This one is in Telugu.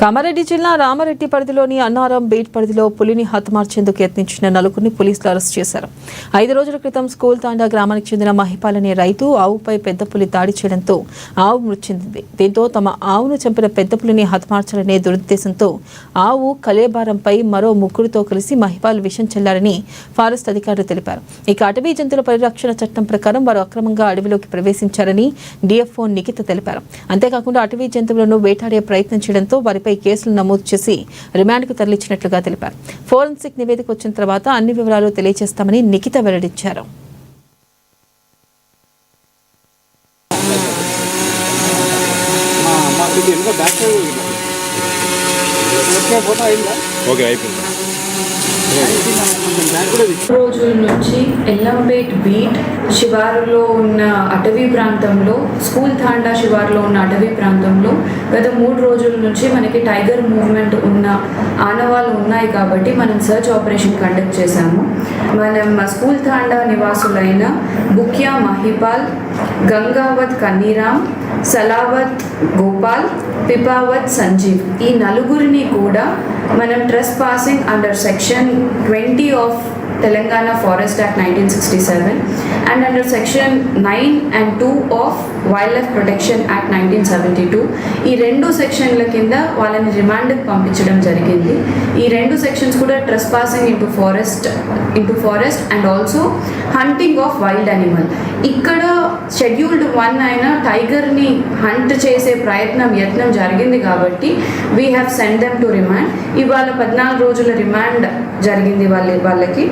కామారెడ్డి జిల్లా రామారెడ్డి పరిధిలోని అన్నారం బీట్ పరిధిలో పులిని హతమార్చేందుకు యత్నించిన నలుగురిని పోలీసులు అరెస్ట్ చేశారు. 5 రోజుల క్రితం స్కూల్ తాండా గ్రామానికి చెందిన మహిపాల్ అనే రైతు ఆవుపై పెద్ద పులి దాడి చేయడంతో ఆవు మృతి చెందింది. దీంతో తమ ఆవును చంపిన పెద్ద పులిని హతమార్చాలనే దురుద్దేశంతో ఆవు కలేబారంపై మరో ముగ్గురితో కలిసి మహిపాల్ విషం చెల్లారని ఫారెస్ట్ అధికారులు తెలిపారు. ఇక అటవీ జంతువుల పరిరక్షణ చట్టం ప్రకారం వారు అక్రమంగా అడవిలోకి ప్రవేశించారని డిఎఫ్ఓ నిఖిత తెలిపారు. అంతేకాకుండా అటవీ జంతువులను వేటాడే ప్రయత్నం చేయడంతో వారిపై కేసులు నమోదు చేసి రిమాండ్కు తరలించినట్లుగా తెలిపారు. ఫోరెన్సిక్ నివేదిక వచ్చిన తర్వాత అన్ని వివరాలు తెలియజేస్తామని నిఖిత వెల్లడించారు. రోజుల నుంచి ఎల్లంపేట్ బీట్ శివారులో ఉన్న అటవీ ప్రాంతంలో, స్కూల్ తాండా శివారులో ఉన్న అటవీ ప్రాంతంలో గత 3 రోజుల నుంచి మనకి టైగర్ మూవ్మెంట్ ఉన్న ఆనవాళ్ళు ఉన్నాయి కాబట్టి మనం సర్చ్ ఆపరేషన్ కండక్ట్ చేశాము. మనం స్కూల్ తాండా నివాసులైన బుక్యా మహిపాల్, గంగావత్ కన్నీరామ్, సలావత్ గోపాల్, పిపావత్ సంజీవ్ ఈ నలుగురిని కూడా మనం trespassing under section 20 of Telangana forest act 1967 and under section 9 and 2 of wildlife protection act 1972 ఈ 2 సెక్షన్ల కింద వాళ్ళని రిమాండ్కి పంపించడం జరిగింది. ఈ 2 సెక్షన్స్ కూడా trespassing into forest and also hunting of wild animal. ఇక్కడ షెడ్యూల్డ్ 1 అయిన టైగర్ని హంట్ చేసే యత్నం జరిగింది కాబట్టి we have send them to remand. ఇవాళ 14 రోజుల రిమాండ్ జరిగింది వాళ్ళకి.